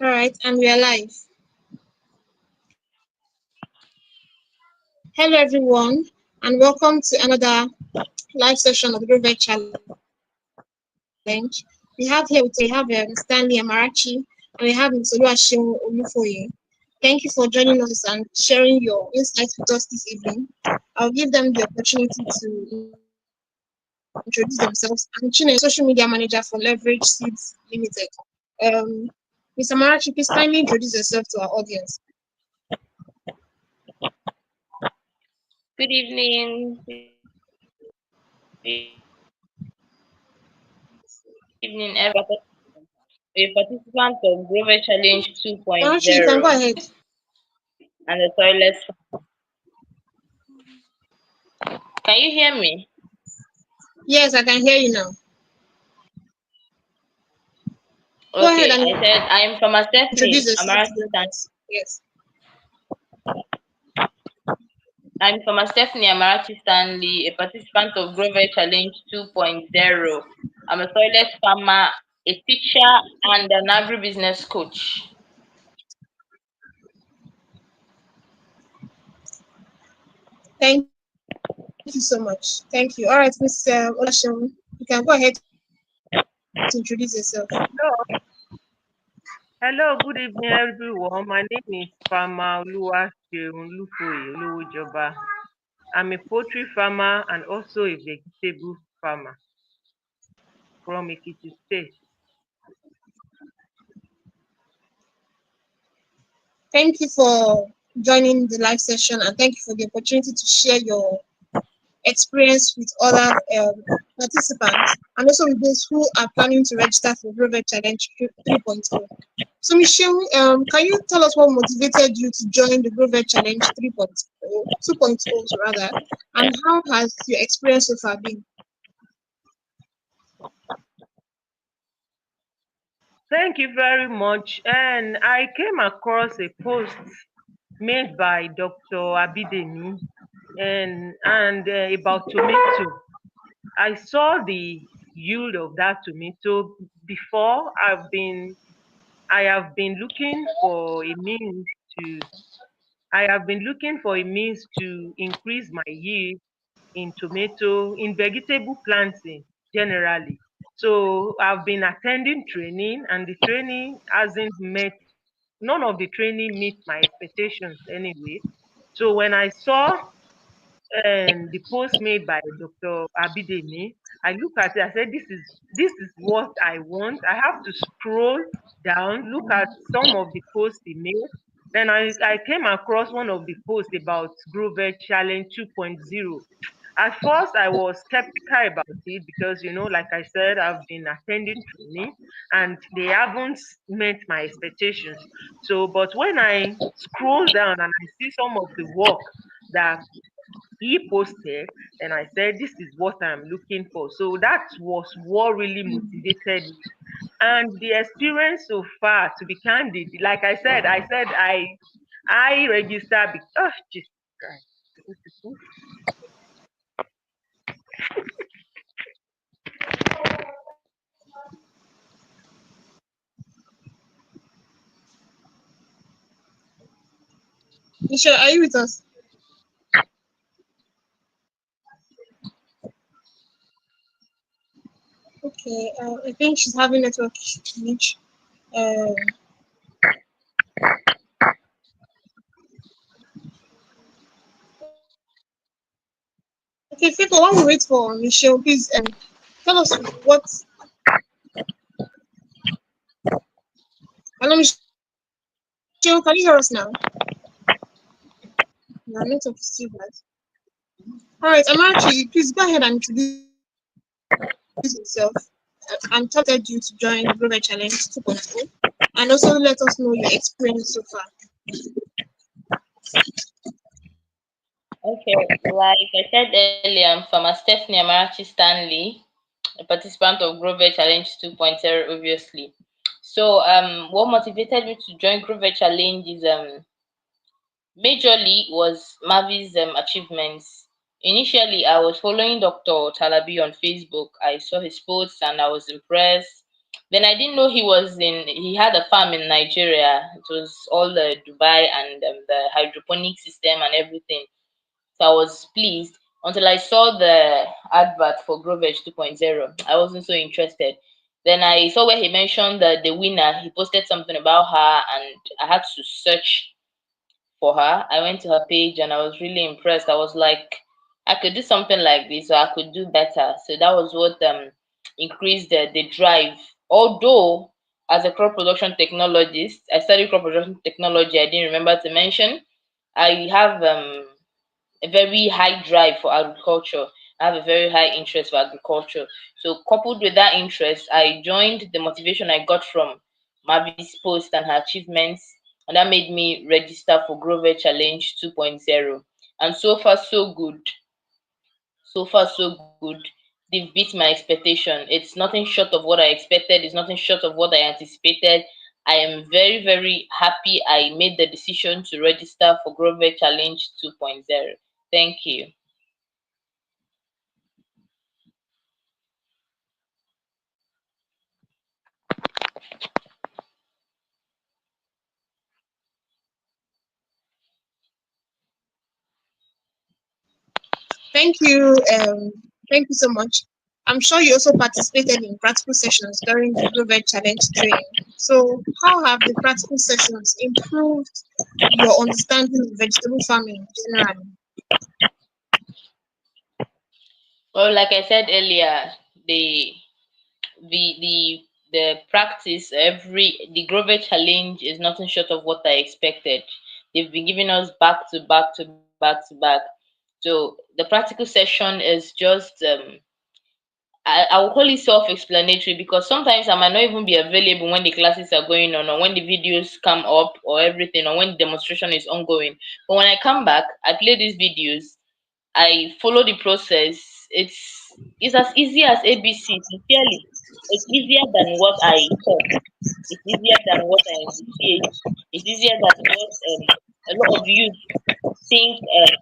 All right, and we are live. Hello, everyone, and welcome to another live session of the GrowVeg Challenge. We have here with us today, we have Stanley Amarachi, and we have Oluwaseun Olufoye. Thank you for joining us and sharing your insights with us this evening. I'll give them the opportunity to introduce themselves. I'm Chineke, social media manager for Leverage Seeds Limited. Um, Mr. Amarachi, please kindly introduce yourself to our audience. Good evening. Good evening, everyone. A participant of GrowVeg Challenge Amarachi, you can go 2.0 ahead. and the toilet. Can you hear me? Yes, I can hear you now. Go ahead Okay, and I said I'm from introduce Stephanie yourself to Amarachi the Stan. audience. Yes. I'm from Stephanie Amarachi Stanley, a participant of GrowVeg Challenge 2.0. I'm a toilet farmer, a teacher, and an agribusiness coach. Thank you so much. Thank you. All right, Miss Olasheun, you can go ahead to introduce yourself. Hello, hello, good evening, everyone. My name is Farmer Oluwaseun Lufoye Olowojoba. I'm a poultry farmer and also a vegetable farmer from Ekiti State. Thank you for joining the live session and thank you for the opportunity to share your experience with other participants and also with those who are planning to register for GrowVeg Challenge 3.0. So, Michelle, can you tell us what motivated you to join the GrowVeg Challenge 3.0, 2.0 rather, and how has your experience so far been? Thank you very much. And I came across a post made by Dr. Abidemi and about tomato. I saw the yield of that tomato before. I have been looking for a means to I have been looking for a means to increase my yield in tomato, in vegetable planting generally. So I've been attending training and the training hasn't met, none of the training meets my expectations anyway. So when I saw the post made by Dr. Abidemi, I look at it, I said, this is what I want. I have to scroll down, look at some of the posts he made. Then I came across one of the posts about GrowVeg Challenge 2.0. At first, I was skeptical about it because, like I said, I've been attending training and they haven't met my expectations. So, but when I scroll down and I see some of the work that he posted, and I said, this is what I'm looking for. So that was what really motivated me. And the experience so far, to be candid, like I said I registered because, oh, Jesus Christ. This is so. Michelle, are you with us? Okay, I think she's having network glitch. Um, okay, Fiko, while we wait for Michelle, please tell us what. Hello, Michelle, can you hear us now? No, network is still bad. All right, Amarachi, please go ahead and introduce yourself and tell us what motivated you to join the GrowVeg Challenge 2.0 and also let us know your experience so far. Okay, like I said earlier, I'm from Stephanie Amarachi Stanley, a participant of GrowVeg Challenge 2.0, obviously. So, what motivated me to join GrowVeg Challenge is majorly was Mavi's achievements. Initially, I was following Dr. Talabi on Facebook. I saw his posts and I was impressed. Then I didn't know he had a farm in Nigeria. It was all the Dubai and the hydroponic system and everything. So I was pleased until I saw the advert for GrowVeg 2.0. I wasn't so interested. Then I saw where he mentioned the winner. He posted something about her, and I had to search for her. I went to her page and I was really impressed. I was like, I could do something like this, or I could do better. So that was what increased the drive. Although, as a crop production technologist, I studied crop production technology. I didn't remember to mention. I have a very high drive for agriculture. I have a very high interest for agriculture. So, coupled with that interest, I joined the motivation I got from Mavi's post and her achievements, and that made me register for GrowVeg Challenge 2.0. And so far, so good. So far, so good. They've beat my expectation. It's nothing short of what I expected, it's nothing short of what I anticipated. I am very, very happy I made the decision to register for GrowVeg Challenge 2.0. Thank you. Thank you. Thank you so much. I'm sure you also participated in practical sessions during the GrowVeg Challenge training. So, how have the practical sessions improved your understanding of vegetable farming generally? Well, like I said earlier, the the practice the Grover challenge is nothing short of what I expected. They've been giving us back to back to back to back. So the practical session is just I will call it self-explanatory because sometimes I might not even be available when the classes are going on or when the videos come up or everything or when the demonstration is ongoing. But when I come back, I play these videos, I follow the process. It's as easy as ABC. Sincerely, it's easier than what I thought. It's easier than what I envisaged. It's easier than what a lot of youth think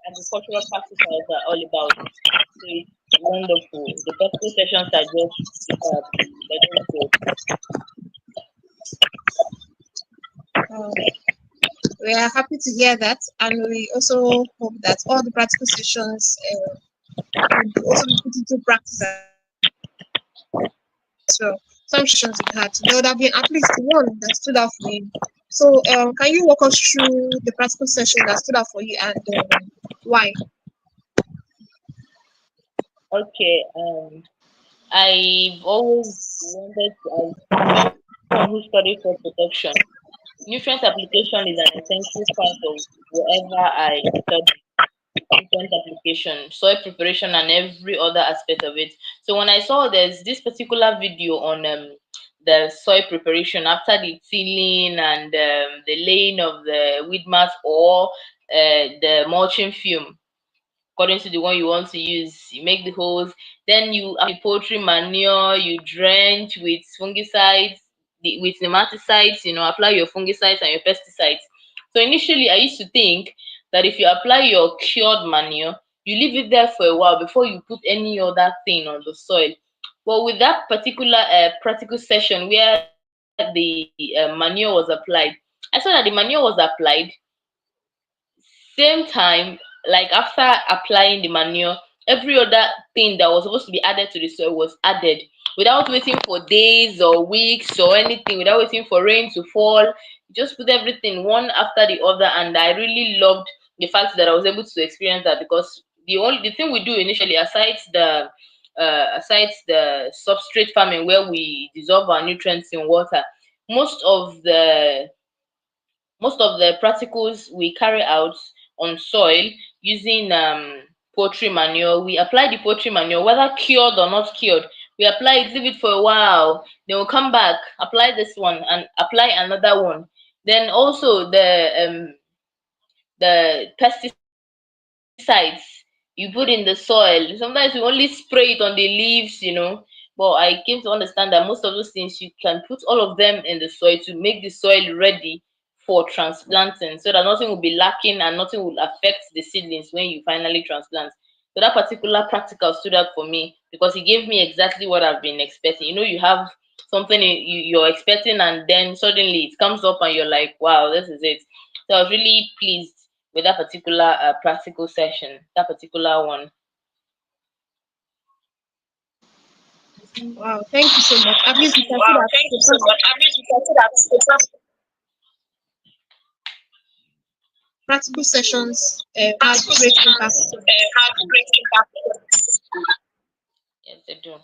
agricultural practicals are all about. So it's wonderful. The practical sessions are just superb. They're just good. Uh, we are happy to hear that, and we also hope that all the practical sessions would also be put into practice as well. Some sessions we had, there would have been at least one that stood out for you. So, can you walk us through the practical session that stood out for you and why? Okay. I've always wanted to, as someone who studied crop protection, nutrient application is an essential part of whatever I study. Nutrient application, soil preparation, and every other aspect of it. So when I saw there's this particular video on the soil preparation after the tilling and the laying of the weed mat or the mulching film, according to the one you want to use. You make the holes, then you add the poultry manure, you drench with fungicides, with nematicides, apply your fungicides and your pesticides. So initially, I used to think that if you apply your cured manure, you leave it there for a while before you put any other thing on the soil. But with that particular practical session where the manure was applied, I saw that the manure was applied same time, like after applying the manure, every other thing that was supposed to be added to the soil was added without waiting for days or weeks or anything, without waiting for rain to fall. Just put everything one after the other, and I really loved the fact that I was able to experience that because the thing we do initially, aside the substrate farming where we dissolve our nutrients in water, most of the most of the practicals we carry out on soil using poultry manure. We apply the poultry manure, whether cured or not cured. We apply it, leave it for a while. Then we'll come back, apply this one, and apply another one. Then also the pesticides you put in the soil. Sometimes we only spray it on the leaves. But I came to understand that most of those things you can put all of them in the soil to make the soil ready for transplanting so that nothing will be lacking and nothing will affect the seedlings when you finally transplant. So that particular practical stood out for me because it gave me exactly what I've been expecting. You have something you're expecting, and then suddenly it comes up and you're like, wow, this is it. So I was really pleased with that particular practical session, that particular one. Wow, thank you so much. At least you can see Wow, that thank the you so first much. I mean, you can see that the first practical sessions had practical great impact. sessions have great impact. Yes, they do.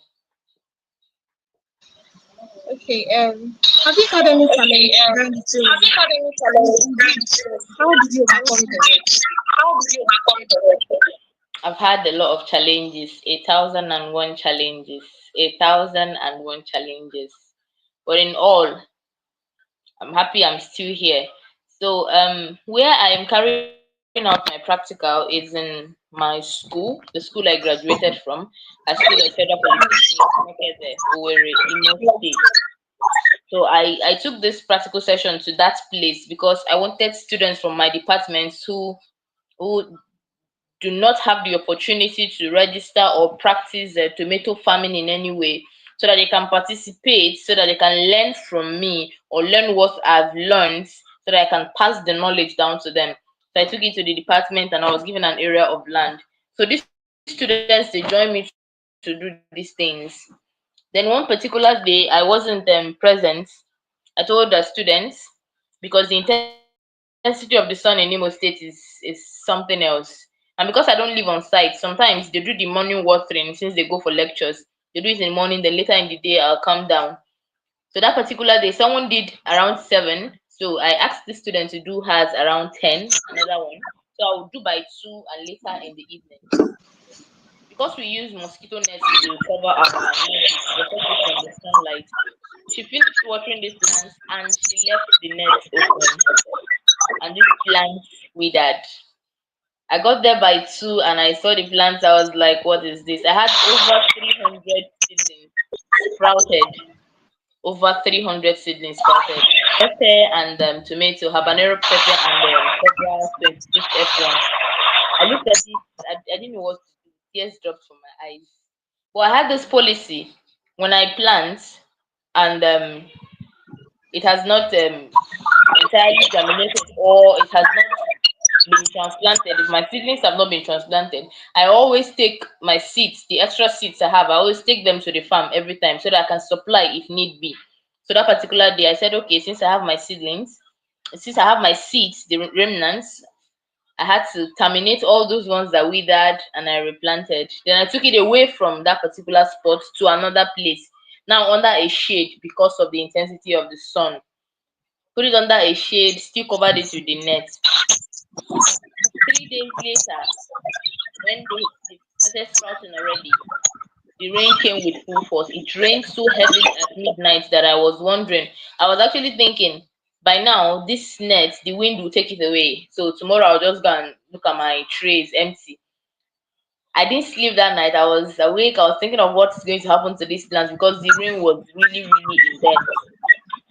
Okay, have you had any Okay, challenge during the have you training? had any And challenge if you during did, the training? how did you And overcome them? how did you overcome them? I've had a lot of challenges, 1,001 challenges, 1,001 challenges. But in all, I'm happy I'm still here. So, where I am carrying out my practical is in my school, the school I graduated from, a school at Federal Polytechnic, Makete, Owerri, Imo State. So I took this practical session to that place because I wanted students from my department who do not have the opportunity to register or practice tomato farming in any way, so that they can participate, so that they can learn from me or learn what I've learned, so that I can pass the knowledge down to them. So I took it to the department and I was given an area of land. So these students, they joined me to do these things. Then one particular day I wasn't present. I told the students, because the intensity of the sun in Imo State is something else. And because I don't live on site, sometimes they do the morning watering since they go for lectures. They do it in the morning, then later in the day I'll come down. So that particular day, someone did around 7. So I asked the student to do hers around 10, another one. So I'll do by 2 and later in the evening. Because we use mosquito nets to cover our nursery to protect it from the sunlight, she finished watering these plants and she left the net open, and these plants withered. I got there by 2 and I saw the plants. I was like, what is this? I had over 300 seedlings sprouted. Over 300 seedlings sprouted. Pepper and tomato, habanero pepper and several 26 F1. I looked at it, I didn't know what to do. Tears dropped from my eyes. But I had this policy: when I plant and it has not entirely germinated, or it has not been transplanted, if my seedlings have not been transplanted, I always take my seeds, the extra seeds I have, I always take them to the farm every time so that I can supply if need be. So that particular day, I said, okay, since I have my seedlings, since I have my seeds, the remnants, I had to terminate all those ones that withered and I replanted. Then I took it away from that particular spot to another place, now under a shade because of the intensity of the sun. Put it under a shade, still covered it with the net. 3 days later, when they started sprouting already, the rain came with full force. It rained so heavily at midnight that I was wondering. I was actually thinking, by now, this net, the wind will take it away. So tomorrow I'll just go and look at my trays empty. I didn't sleep that night. I was awake. I was thinking of what's going to happen to these plants because the rain was really, really intense.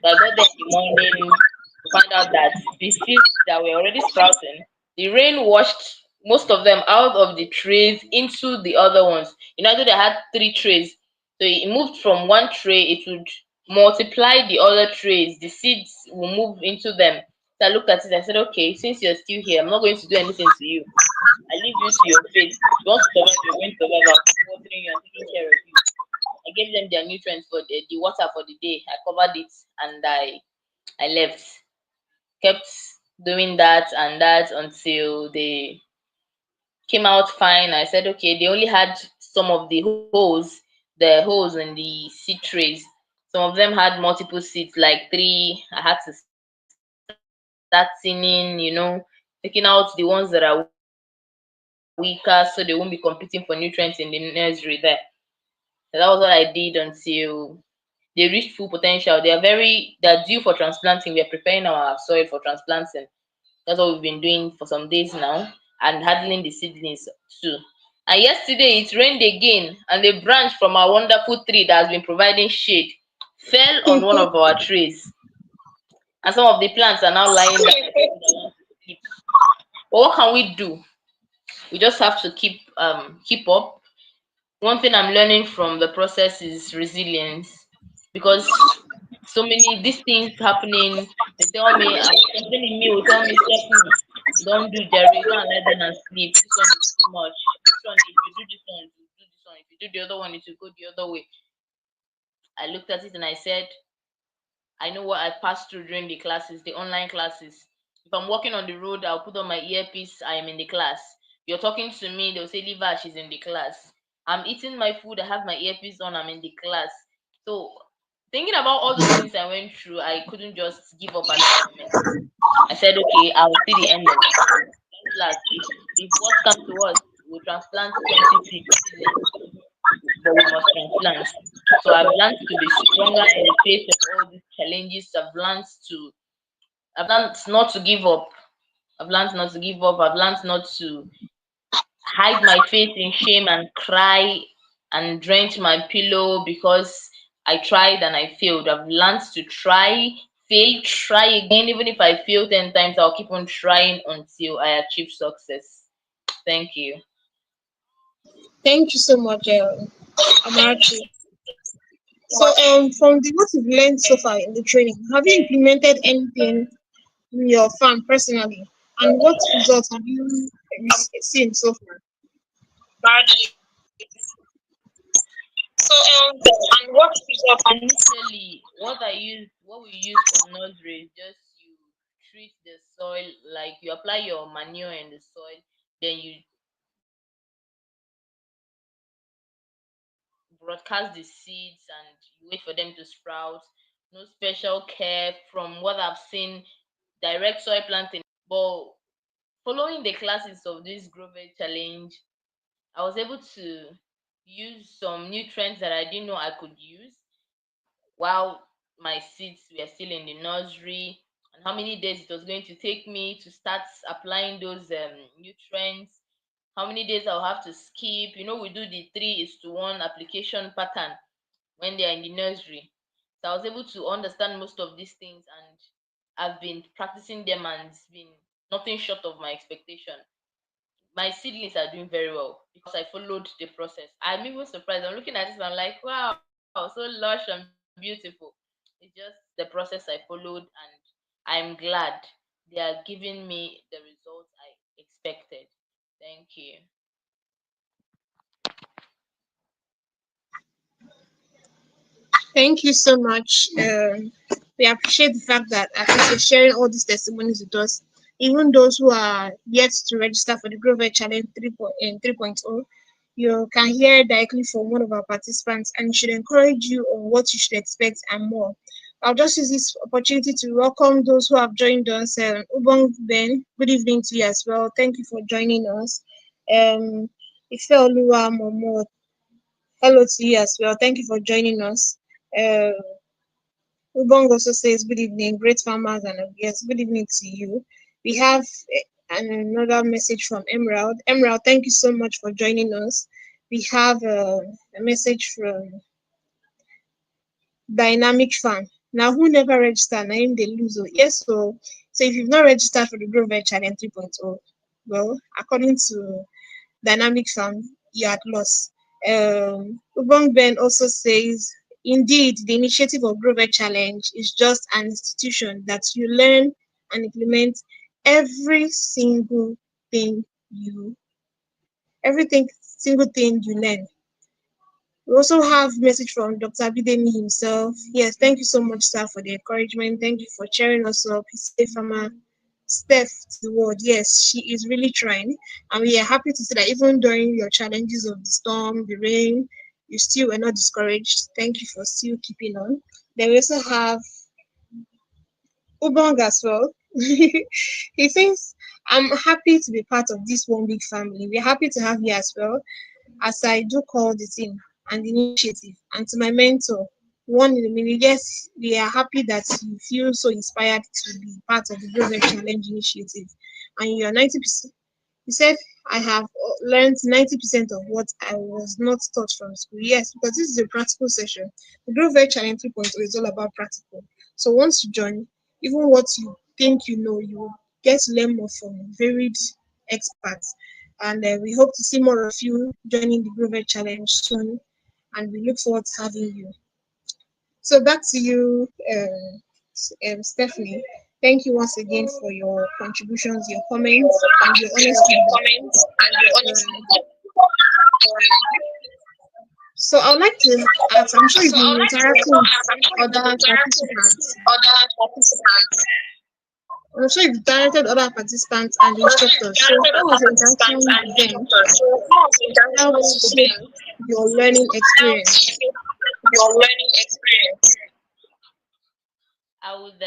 So I got there in the morning to find out that the seeds that were already sprouting, the rain washed most of them out of the trays into the other ones. I thought I had 3 trays. So it moved from one tray, it would multiply the other trays, the seeds will move into them. So I looked at it, I said, okay, since you're still here, I'm not going to do anything to you. I leave you to your fate. If you want to survive, you're going to survive. I'll keep watering you and taking care of you. I gave them their nutrients for the water for the day. I covered it and I left. Kept doing that until they came out fine. I said, okay, they only had some of the holes in the seed trays. Some of them had multiple seeds, like 3. I had to start thinning, taking out the ones that are weaker so they won't be competing for nutrients in the nursery there. So that was what I did until they reached full potential. They're due for transplanting. We are preparing our soil for transplanting. That's what we've been doing for some days now, and handling the seedlings too. And yesterday it rained again, and a branch from our wonderful tree that has been providing shade fell on one of our trays, and some of the plants are now lying down like people that want to sleep. But what can we do? We just have to keep up. One thing I'm learning from the process is resilience, because because so many these things happening. They tell me, something in me will tell me, Stephanie, don't do Jerry, go and let them and sleep. This one is too much. This one, if you do this one, you do this one. If you do the other one, it will go the other way. I looked at it and I said, I know what I passed through during the classes, the online classes. If I'm walking on the road, I'll put on my earpiece, I am in the class. You're talking to me, they'll say, Leave her, she's in the class. I'm eating my food, I have my earpiece on, I'm in the class. So, thinking about all those things I went through, I couldn't just give up at that moment. I said, okay, I'll see the end of it. Last, if what comes to us, we'll transplant 20 seedlings, but we must transplant. So I've learned to be stronger in the face of all these challenges. I've learned not to give up. I've learned not to give up. I've learned not to hide my face in shame and cry and drench my pillow because I tried and I failed. I've learned to try, fail, try again. Even if I fail 10 times, I'll keep on trying until I achieve success. Thank you. Thank you so much, Amarachi. So, from the what you've learned so far in the training, have you implemented anything in your farm personally, and what results have you seen so far? Amarachi. So, and what results have you Initially, what we use for nursery is just you treat the soil, like you apply your manure in the soil, then you broadcast the seeds and you wait for them to sprout. No special care from what I've seen, direct soil planting. But following the classes of this GrowVeg challenge, I was able to use some nutrients that I didn't know I could use while my seeds were still in the nursery, and how many days it was going to take me to start applying those nutrients, how many days I'll have to skip. We do the 3:1 application pattern when they're in the nursery. So I was able to understand most of these things, and I've been practicing them, and it's been nothing short of my expectation. My seedlings are doing very well because I followed the process. I'm even surprised. I'm looking at this and I'm like, wow, so lush and beautiful. It's just the process I followed, and I'm glad they are giving me the results I expected. Thank you. Thank you so much. We appreciate the fact that at least you're sharing all these testimonies with us. Even those who are yet to register for the GrowVeg Challenge 3.0, you can hear directly from one of our participants, and it should encourage you on what you should expect and more. I'll just use this opportunity to welcome those who have joined us. Ubong Ben, good evening to you as well. Thank you for joining us. Um, Ifeoluwa Momo, hello to you as well. Thank you for joining us. Uh, Ubong also says, Good evening, great farmers, and yes, good evening to you. We have another message from Emerald. Emerald, thank you so much for joining us. We have a message from Dynamic Farm. Now, who never registered? Now, him they lose. Oh. Yes, so if you've not registered for the GrowVeg Challenge 3.0, well, according to Dynamic Farm, you're at loss. Ubong Ben also says, indeed, the initiative of GrowVeg Challenge is just an institution that you learn and implement every single thing you, everything single thing you learn. We also have message from Dr. Bidemi himself. Yes, thank you so much, sir, for the encouragement. Thank you for cheering us up. He said, Farmer Steph to the world. Yes, she is really trying. And we are happy to see that even during your challenges of the storm, the rain, you still were not discouraged. Thank you for still keeping on. Then we also have Ubong as well. He says, I'm happy to be part of this one big family. We're happy to have you as well, as I do call the team and the initiative. And to my mentor, one in a million, yes, we are happy that you feel so inspired to be part of the GrowVeg Challenge initiative. And you are 90%. You said, I have learned 90% of what I was not taught from school. Yes, because this is a practical session. The GrowVeg Challenge 3.0 is all about practical. So once you join, even what you think you know, you will get to learn more from varied experts. And we hope to see more of you joining the GrowVeg Challenge soon. And we look forward to having you. So back to you, Stephanie. Thank you once again for your contributions, your comments, and your honest feedback. Um, so I would like to ask, I'm sure you've been interacting with other participants. I'm sure you've interacted with other participants and the instructors. So how was your interaction with them? How shaped your learning experience? I would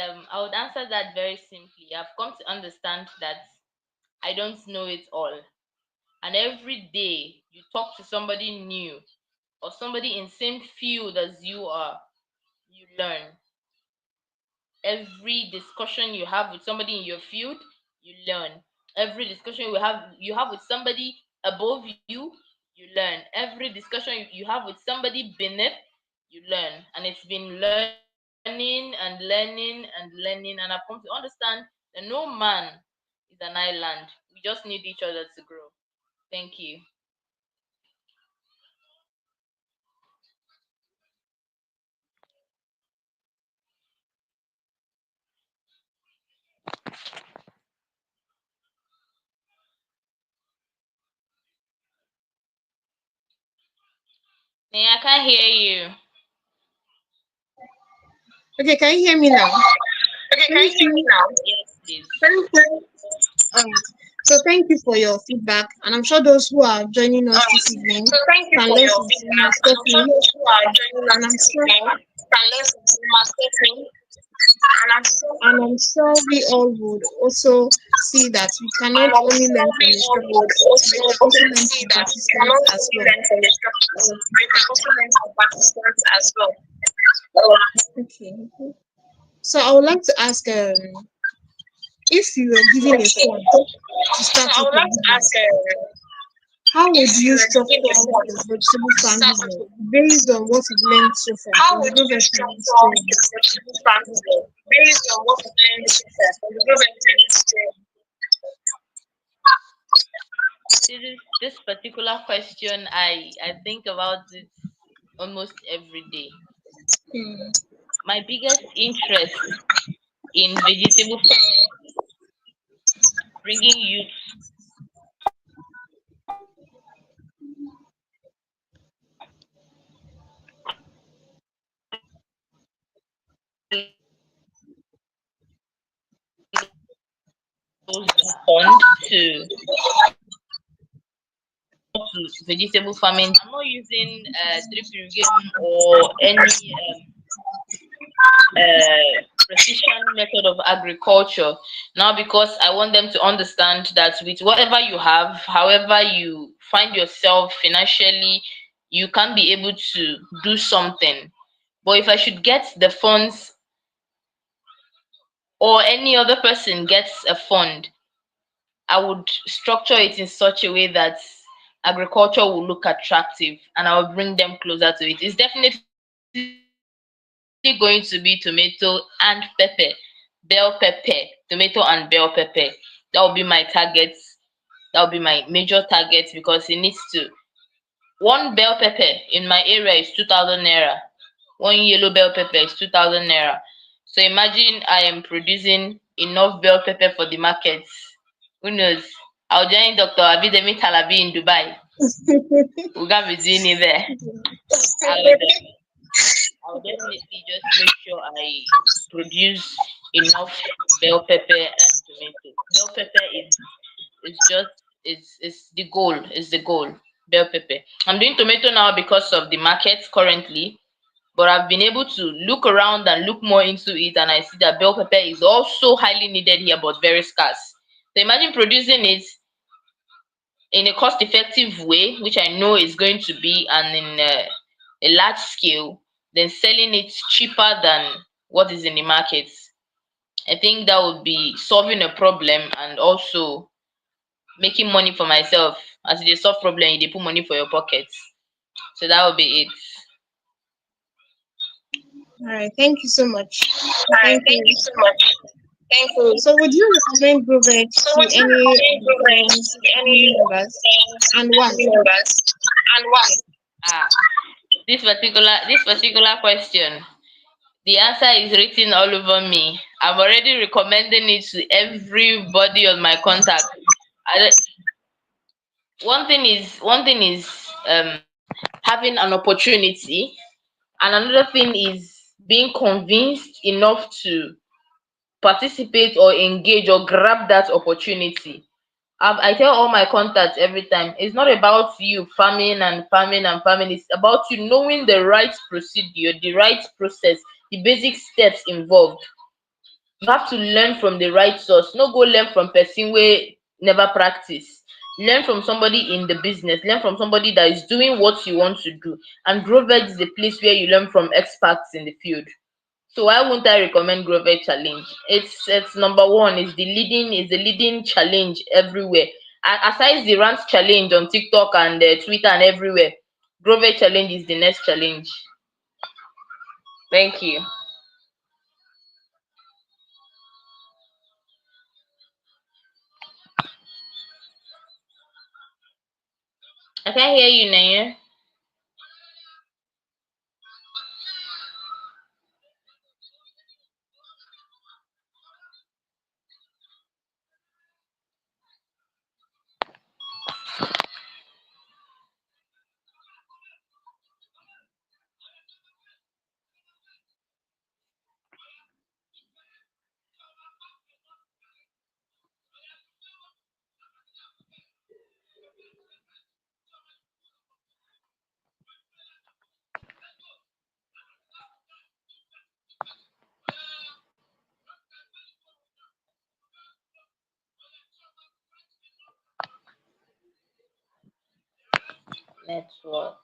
answer that very simply. I've come to understand that I don't know it all. And every day you talk to somebody new or somebody in same field as you are, you learn. Every discussion you have with somebody in your field, you learn. Every discussion you have with somebody above you, you learn. Every discussion you have with somebody beneath, you learn. And it's been learning and learning and learning, and I've come to understand that no man is an island. We just need each other to grow. Thank you. Yeah, I can't hear you. Okay, can you hear me now? Thank you. Yes, please. Um, so thank you for your feedback, and I'm sure those who are joining us this evening can learn from Senior Stephanie, and I'm sure we all would also see that we cannot only learn from instructors, we can also learn from participants as well. Okay. So I would like to ask, if you were given a fund to start up a business, how would you structure your vegetable farm business based on what you've learned so far from the GrowVeg training? This particular question, I think about it almost every day. Hmm. My biggest interest in vegetable farming, bringing youth fund to vegetable farming. I'm not using drip irrigation or any precision method of agriculture now, because I want them to understand that with whatever you have, however you find yourself financially, you can be able to do something. But if I should get the funds, or any other person gets a fund, I would structure it in such a way that agriculture will look attractive and I will bring them closer to it. It's definitely going to be tomato and pepper, bell pepper, tomato and bell pepper. That will be my target. That will be my major target, because it needs to. One bell pepper in my area is 2,000 naira. One yellow bell pepper is 2,000 naira. So imagine I am producing enough bell pepper for the markets. Who knows? I'll join Dr. Abidemi Talabi in Dubai. We're gonna be doing it there. I'll definitely just make sure I produce enough bell pepper and tomato. Bell pepper is just is the goal. Is the goal. Bell pepper. I'm doing tomato now because of the market currently, but I've been able to look around and look more into it, and I see that bell pepper is also highly needed here, but very scarce. So imagine producing it in a cost-effective way, which I know is going to be, and in a large scale, then selling it cheaper than what is in the market. I think that would be solving a problem and also making money for myself. As it is solve problem, you dey put money for your pockets. So that would be it. All right, thank you so much. Thank you. So, would you recommend GrowVeg to any of your friends, family members, and why? Ah, this particular question. The answer is written all over me. I'm already recommending it to everybody on my contact. I don't- one thing is having an opportunity, and another thing is being convinced enough to participate or engage or grab that opportunity. I tell all my contacts every time, it's not about you farming and farming and farming. It's about you knowing the right procedure, the right process, the basic steps involved. You have to learn from the right source. No go learn from person wey never practice. Learn from somebody in the business. Learn from somebody that is doing what you want to do. And GrowVeg is a place where you learn from experts in the field. So why won't I recommend GrowVeg Challenge? It's number one. It's the leading challenge everywhere. Aside the rant challenge on TikTok and Twitter and everywhere, GrowVeg Challenge is the next challenge. Thank you. I can't hear you, Naya. Network.